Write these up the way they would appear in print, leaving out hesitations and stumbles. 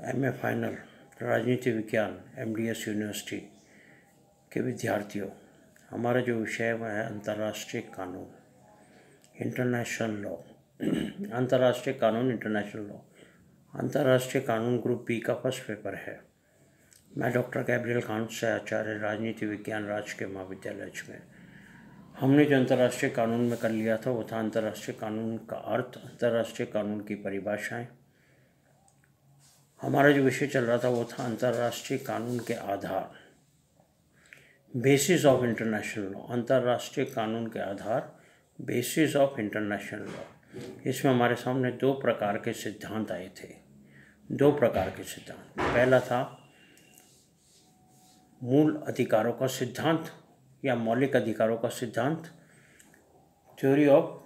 MA final राजनीति विज्ञान MDS university के विद्यार्थियों, हमारा जो विषय है वह है अंतर्राष्ट्रीय कानून, इंटरनेशनल लॉ। अंतर्राष्ट्रीय कानून, इंटरनेशनल लॉ। अंतर्राष्ट्रीय कानून ग्रुप बी का फर्स्ट पेपर है। मैं डॉक्टर गैब्रियल खान से आचार्य राजनीति विज्ञान राजकीय महाविद्यालय में। हमने जो अंतर्राष्ट्रीय कानून में कर लिया था वो था अंतर्राष्ट्रीय कानून का अर्थ, अंतर्राष्ट्रीय कानून की परिभाषाएं। हमारा जो विषय चल रहा था वो था अंतर्राष्ट्रीय कानून के आधार, बेसिस ऑफ इंटरनेशनल लॉ। अंतर्राष्ट्रीय कानून के आधार, बेसिस ऑफ इंटरनेशनल लॉ। इसमें हमारे सामने दो प्रकार के सिद्धांत आए थे। दो प्रकार के सिद्धांत। पहला था मूल अधिकारों का सिद्धांत या मौलिक अधिकारों का सिद्धांत, थ्योरी ऑफ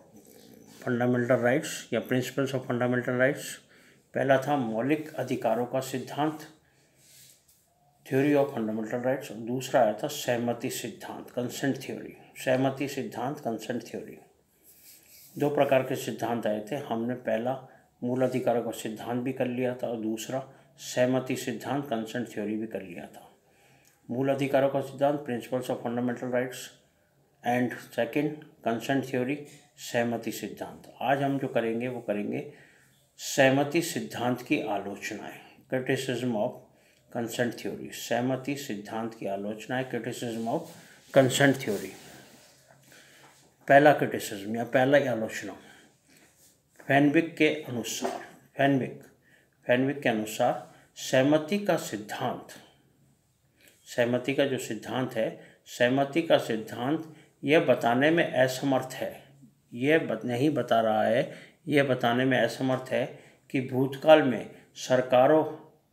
फंडामेंटल राइट्स या प्रिंसिपल्स ऑफ फंडामेंटल राइट्स। पहला था मौलिक अधिकारों का सिद्धांत, थ्योरी ऑफ फंडामेंटल राइट्स। और दूसरा आया था सहमति सिद्धांत, कंसेंट थ्योरी। सहमति सिद्धांत, कंसेंट थ्योरी, दो प्रकार के सिद्धांत आए थे। हमने पहला मूल अधिकारों का सिद्धांत भी कर लिया था और दूसरा सहमति सिद्धांत, कंसेंट थ्योरी भी कर लिया था। मूल अधिकारों का सिद्धांत, principles of fundamental rights, and second consent theory, सहमति सिद्धांत। आज हम जो करेंगे वो करेंगे सहमति सिद्धांत की आलोचनाएं, क्रिटिसिज्म ऑफ कंसेंट थ्योरी। सहमति सिद्धांत की आलोचनाएं, क्रिटिसिज्म ऑफ कंसेंट थ्योरी। पहला क्रिटिसिज्म या पहला आलोचना, फेनविक के अनुसार, फेनविक के अनुसार सहमति का सिद्धांत, सहमति का जो सिद्धांत है, सहमति का सिद्धांत यह बताने में असमर्थ है, यह नहीं बता रहा है, यह बताने में असमर्थ है कि भूतकाल में सरकारों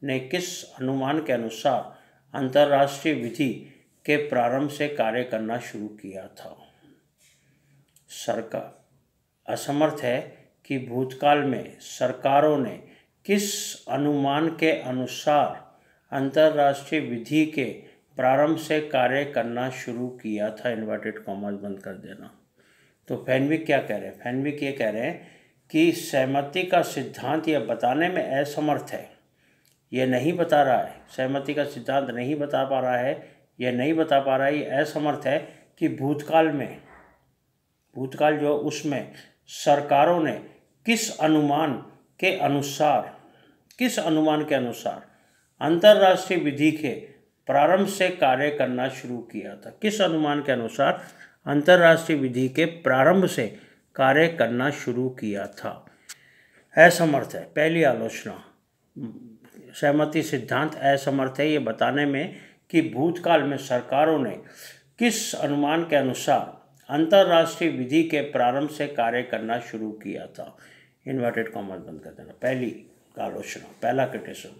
ने किस अनुमान के अनुसार अंतर्राष्ट्रीय विधि के प्रारंभ से कार्य करना शुरू किया था। सरकार असमर्थ है कि भूतकाल में सरकारों ने किस अनुमान के अनुसार अंतर्राष्ट्रीय विधि के प्रारंभ से कार्य करना शुरू किया था। इन्वर्टेड कॉमास बंद कर देना। तो फेनविक क्या कह रहे हैं? फेनविक ये कह रहे हैं कि सहमति का सिद्धांत यह बताने में असमर्थ है, यह नहीं बता रहा है, सहमति का सिद्धांत नहीं बता पा रहा है, यह नहीं बता पा रहा है, यह असमर्थ है कि भूतकाल में, भूतकाल जो उसमें सरकारों ने किस अनुमान के अनुसार अंतर्राष्ट्रीय विधि के प्रारंभ से कार्य करना शुरू किया था। किस अनुमान के अनुसार अंतर्राष्ट्रीय विधि के प्रारंभ से कार्य करना शुरू किया था। असमर्थ है। पहली आलोचना, सहमति सिद्धांत असमर्थ है ये बताने में कि भूतकाल में सरकारों ने किस अनुमान के अनुसार अंतर्राष्ट्रीय विधि के प्रारंभ से कार्य करना शुरू किया था। इन्वर्टेड कॉमास बंद कर देना। पहली आलोचना, पहला क्रिटिसिज्म।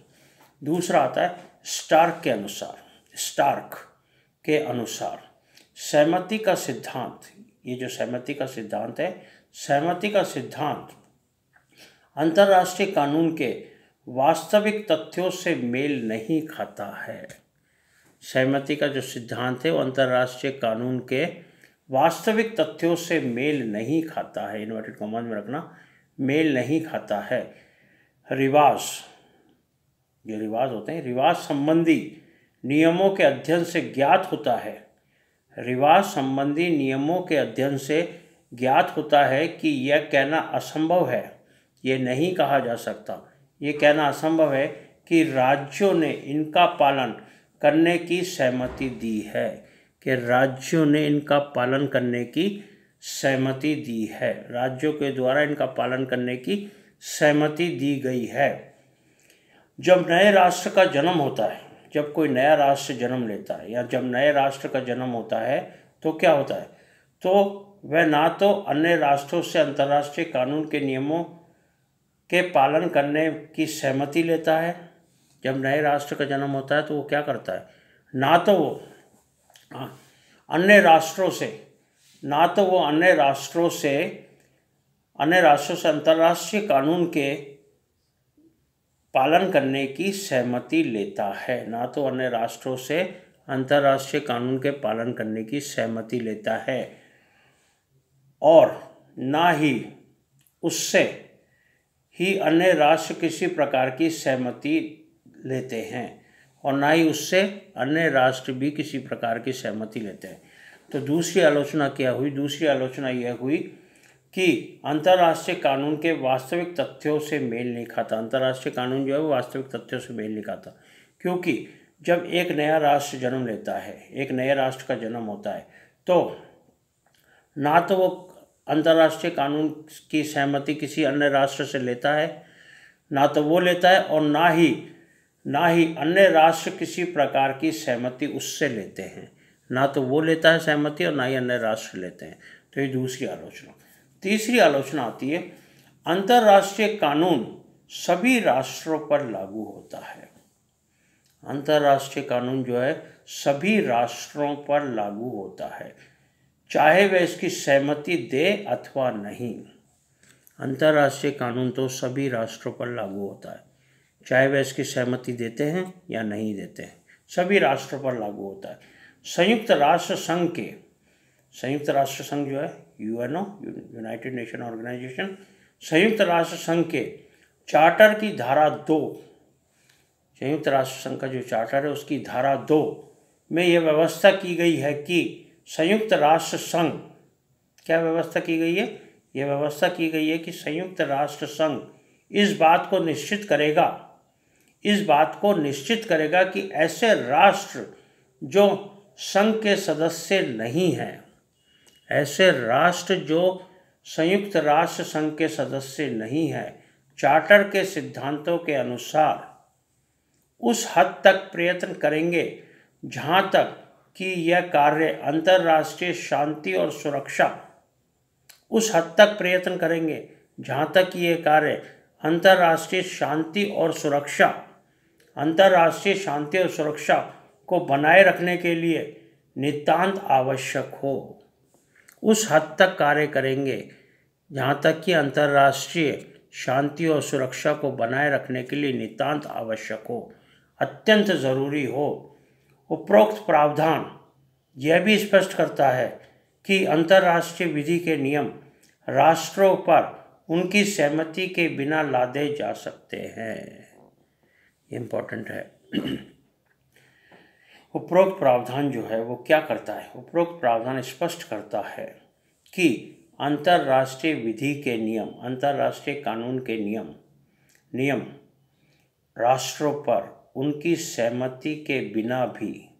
दूसरा आता है स्टार्क के अनुसार सहमति का सिद्धांत। ये जो सहमति का सिद्धांत है, सहमति का सिद्धांत अंतर्राष्ट्रीय कानून के वास्तविक तथ्यों से मेल नहीं खाता है। सहमति का जो सिद्धांत है वो अंतर्राष्ट्रीय कानून के वास्तविक तथ्यों से मेल नहीं खाता है। इन्वर्टेड कॉमास में रखना, मेल नहीं खाता है। रिवाज, जो रिवाज होते हैं, रिवाज संबंधी नियमों के अध्ययन से ज्ञात होता है, रिवाज संबंधी नियमों के अध्ययन से ज्ञात होता है कि यह कहना असंभव है, यह नहीं कहा जा सकता, यह कहना असंभव है कि राज्यों ने इनका पालन करने की सहमति दी है, कि राज्यों ने इनका पालन करने की सहमति दी है, राज्यों के द्वारा इनका पालन करने की सहमति दी गई है। जब नए राष्ट्र का जन्म होता है, जब कोई नया राष्ट्र जन्म लेता है या जब नए राष्ट्र का जन्म होता है तो क्या होता है? तो वह ना तो अन्य राष्ट्रों से अंतर्राष्ट्रीय कानून के नियमों के पालन करने की सहमति लेता है। जब नए राष्ट्र का जन्म होता है तो वो क्या करता है? ना तो वो अन्य राष्ट्रों से अंतर्राष्ट्रीय कानून के पालन करने की सहमति लेता है, ना तो अन्य राष्ट्रों से अंतर्राष्ट्रीय कानून के पालन करने की सहमति लेता है, और ना ही उससे ही अन्य राष्ट्र किसी प्रकार की सहमति लेते हैं और ना ही उससे अन्य राष्ट्र भी किसी प्रकार की सहमति लेते हैं। तो दूसरी आलोचना क्या हुई? दूसरी आलोचना यह हुई कि अंतर्राष्ट्रीय कानून के वास्तविक तथ्यों से मेल नहीं खाता। अंतर्राष्ट्रीय कानून जो है वो वास्तविक तथ्यों से मेल नहीं खाता, क्योंकि जब एक नया राष्ट्र जन्म लेता है, एक नए राष्ट्र का जन्म होता है, तो ना तो वो अंतर्राष्ट्रीय कानून की सहमति किसी अन्य राष्ट्र से लेता है, ना तो वो लेता है, और ना ही अन्य राष्ट्र किसी प्रकार की सहमति उससे लेते हैं। ना तो वो लेता है सहमति और ना ही अन्य राष्ट्र लेते हैं। तो ये दूसरी आलोचना। तीसरी आलोचना आती है, अंतर्राष्ट्रीय कानून सभी राष्ट्रों पर लागू होता है। अंतर्राष्ट्रीय कानून जो है सभी राष्ट्रों पर लागू होता है, चाहे वह इसकी सहमति दे अथवा नहीं। अंतर्राष्ट्रीय कानून तो सभी राष्ट्रों पर लागू होता है, चाहे वह इसकी सहमति देते हैं या नहीं देते हैं, सभी राष्ट्रों पर लागू होता है। संयुक्त राष्ट्र संघ जो है यूएनओ, यूनाइटेड नेशन ऑर्गेनाइजेशन, संयुक्त राष्ट्र संघ के चार्टर की धारा 2, संयुक्त राष्ट्र संघ का जो चार्टर है उसकी धारा 2 में यह व्यवस्था की गई है कि संयुक्त राष्ट्र संघ, क्या व्यवस्था की गई है? यह व्यवस्था की गई है कि संयुक्त राष्ट्र संघ इस बात को निश्चित करेगा कि ऐसे राष्ट्र जो संघ के सदस्य नहीं हैं, ऐसे राष्ट्र जो संयुक्त राष्ट्र संघ के सदस्य नहीं हैं, चार्टर के सिद्धांतों के अनुसार उस हद तक प्रयत्न करेंगे जहां तक कि यह कार्य अंतर्राष्ट्रीय शांति और सुरक्षा, उस हद तक प्रयत्न करेंगे जहां तक कि यह कार्य अंतर्राष्ट्रीय शांति और सुरक्षा को बनाए रखने के लिए नितांत आवश्यक हो। उस हद तक कार्य करेंगे जहाँ तक कि अंतर्राष्ट्रीय शांति और सुरक्षा को बनाए रखने के लिए नितांत आवश्यक हो, अत्यंत ज़रूरी हो। उपरोक्त प्रावधान यह भी स्पष्ट करता है कि अंतर्राष्ट्रीय विधि के नियम राष्ट्रों पर उनकी सहमति के बिना लादे जा सकते हैं। इम्पोर्टेंट है। उपरोक्त प्रावधान जो है वो क्या करता है? उपरोक्त प्रावधान स्पष्ट करता है कि अंतर्राष्ट्रीय विधि के नियम, अंतर्राष्ट्रीय कानून के नियम राष्ट्रों पर उनकी सहमति के बिना भी,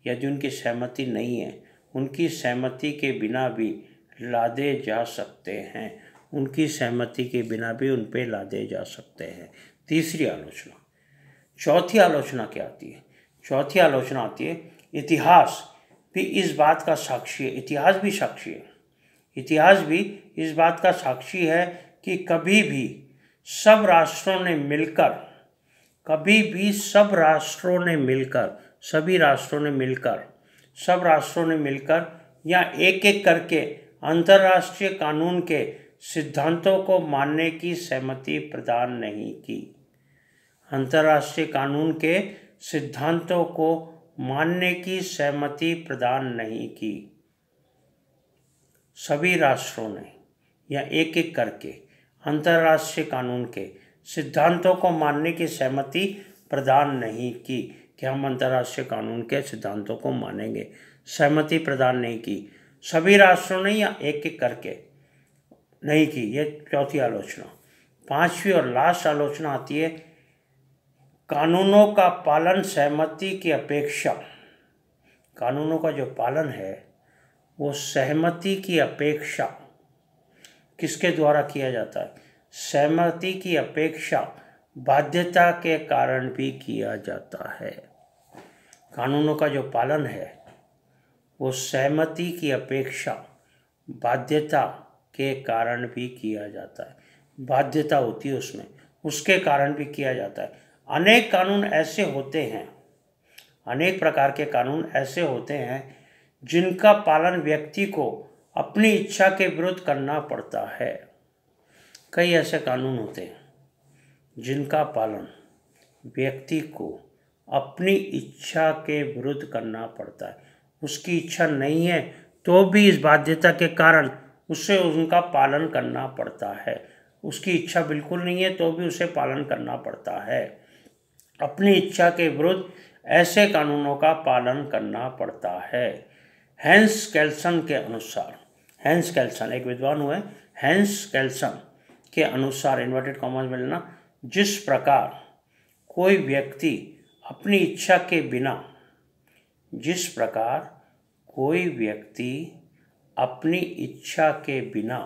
यदि उनकी सहमति नहीं है, उनकी सहमति के बिना भी लादे जा सकते हैं, उनकी सहमति के बिना भी उन पे लादे जा सकते हैं। तीसरी आलोचना। चौथी आलोचना क्या आती है? चौथी आलोचना आती है, इतिहास भी इस बात का साक्षी है। इतिहास भी इस बात का साक्षी है कि कभी भी सब राष्ट्रों ने मिलकर या एक एक करके अंतर्राष्ट्रीय कानून के सिद्धांतों को मानने की सहमति प्रदान नहीं की। अंतर्राष्ट्रीय कानून के सिद्धांतों को मानने की सहमति प्रदान नहीं की। सभी राष्ट्रों ने या एक एक करके अंतर्राष्ट्रीय कानून के सिद्धांतों को मानने की सहमति प्रदान नहीं की कि हम अंतर्राष्ट्रीय कानून के सिद्धांतों को मानेंगे, सहमति प्रदान नहीं की। सभी राष्ट्रों ने या एक एक करके नहीं की। यह चौथी आलोचना। पांचवी और लास्ट आलोचना आती है, कानूनों का पालन सहमति की अपेक्षा। कानूनों का जो पालन है वो सहमति की अपेक्षा किसके द्वारा किया जाता है? सहमति की अपेक्षा बाध्यता के कारण भी किया जाता है। कानूनों का जो पालन है वो सहमति की अपेक्षा बाध्यता के कारण भी किया जाता है। बाध्यता होती है उसमें, उसके कारण भी किया जाता है। अनेक कानून ऐसे होते हैं, अनेक प्रकार के कानून ऐसे होते हैं जिनका पालन व्यक्ति को अपनी इच्छा के विरुद्ध करना पड़ता है। कई ऐसे कानून होते हैं जिनका पालन व्यक्ति को अपनी इच्छा के विरुद्ध करना पड़ता है। उसकी इच्छा नहीं है तो भी इस बाध्यता के कारण उसे उनका पालन करना पड़ता है। उसकी इच्छा बिल्कुल नहीं है तो भी उसे पालन करना पड़ता है। अपनी इच्छा के विरुद्ध ऐसे कानूनों का पालन करना पड़ता है। हैंस केल्सन के अनुसार, हैंस केल्सन एक विद्वान हुए, हैंस केल्सन के अनुसार इन्वर्टेड कॉमास में लेना, जिस प्रकार कोई व्यक्ति अपनी इच्छा के बिना, जिस प्रकार कोई व्यक्ति अपनी इच्छा के बिना,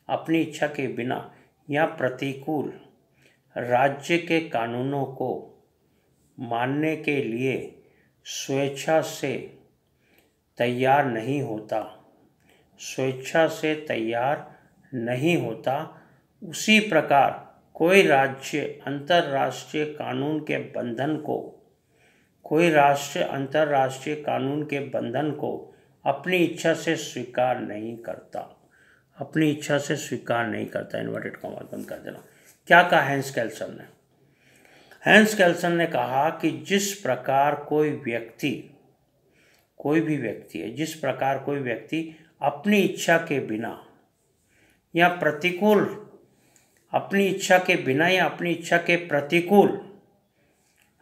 अपनी इच्छा के बिना या प्रतिकूल राज्य के कानूनों को मानने के लिए स्वेच्छा से तैयार नहीं होता, स्वेच्छा से तैयार नहीं होता, उसी प्रकार कोई राज्य अंतर्राष्ट्रीय कानून के बंधन को, कोई राष्ट्र अंतर्राष्ट्रीय कानून के बंधन को अपनी इच्छा से स्वीकार नहीं करता, अपनी इच्छा से स्वीकार नहीं करता। इन्वर्टेड कॉमा बंद कर देना। क्या कहा हैंस केल्सन ने? हैंस केल्सन ने कहा कि जिस प्रकार कोई व्यक्ति, कोई भी व्यक्ति है, जिस प्रकार कोई व्यक्ति अपनी इच्छा के बिना या प्रतिकूल, अपनी इच्छा के बिना या अपनी इच्छा के प्रतिकूल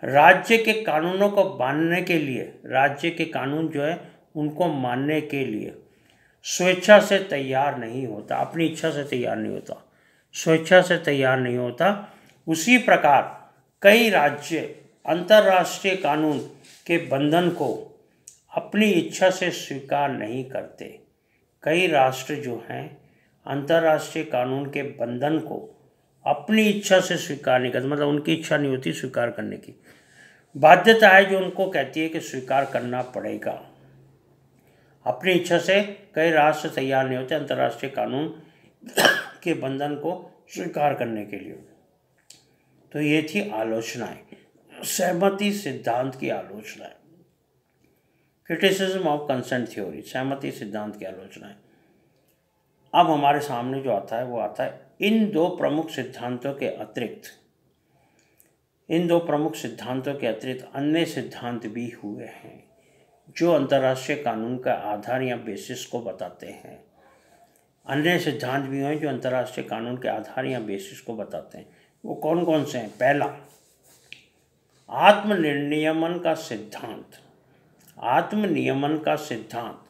राज्य के कानूनों को मानने के लिए, राज्य के कानून जो है उनको मानने के लिए स्वेच्छा से तैयार नहीं होता, अपनी इच्छा से तैयार नहीं होता, स्वेच्छा से तैयार नहीं होता, उसी प्रकार कई राज्य अंतर्राष्ट्रीय कानून के बंधन को अपनी इच्छा से स्वीकार नहीं करते। कई राष्ट्र जो हैं अंतर्राष्ट्रीय कानून के बंधन को अपनी इच्छा से स्वीकार नहीं करते, मतलब उनकी इच्छा नहीं होती स्वीकार करने की, बाध्यता है जो उनको कहती है कि स्वीकार करना पड़ेगा। अपनी इच्छा से कई राष्ट्र तैयार नहीं होते अंतर्राष्ट्रीय कानून के बंधन को स्वीकार करने के लिए। तो ये थी आलोचनाएं, सहमति सिद्धांत की आलोचनाएं, क्रिटिसिज्म ऑफ कंसेंट थ्योरी, सहमति सिद्धांत की आलोचनाएं। अब हमारे सामने जो आता है वो आता है इन दो प्रमुख सिद्धांतों के अतिरिक्त, इन दो प्रमुख सिद्धांतों के अतिरिक्त अन्य सिद्धांत भी हुए हैं जो अंतर्राष्ट्रीय कानून का आधार या बेसिस को बताते हैं। अन्य सिद्धांत भी हैं जो अंतर्राष्ट्रीय कानून के आधार या बेसिस को बताते हैं। वो कौन कौन से हैं? पहला, आत्मनियमन का सिद्धांत, आत्मनियमन का सिद्धांत,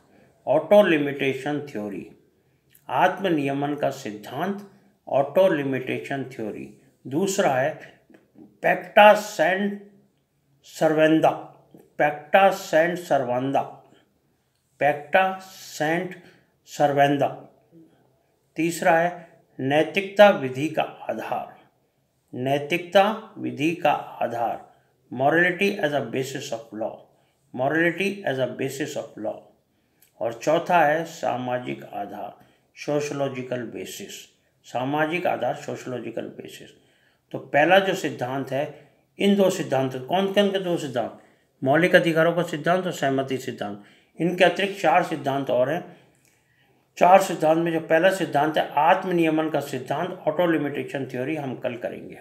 ऑटो लिमिटेशन थ्योरी, आत्मनियमन का सिद्धांत, ऑटो लिमिटेशन थ्योरी। दूसरा है pacta sunt servanda, pacta sunt servanda, pacta sunt servanda. तीसरा है नैतिकता विधि का आधार, नैतिकता विधि का आधार, morality as a basis of law, morality as a basis of law. और चौथा है सामाजिक आधार, सोशोलॉजिकल बेसिस, सामाजिक आधार, सोशोलॉजिकल बेसिस। तो पहला जो सिद्धांत है, इन दो सिद्धांत, कौन कौन के दो सिद्धांत? मौलिक अधिकारों का सिद्धांत और सहमति सिद्धांत। इनके अतिरिक्त 4 सिद्धांत और हैं। 4 सिद्धांत में जो पहला सिद्धांत है आत्मनियमन का सिद्धांत, ऑटो लिमिटेशन थ्योरी, हम कल करेंगे।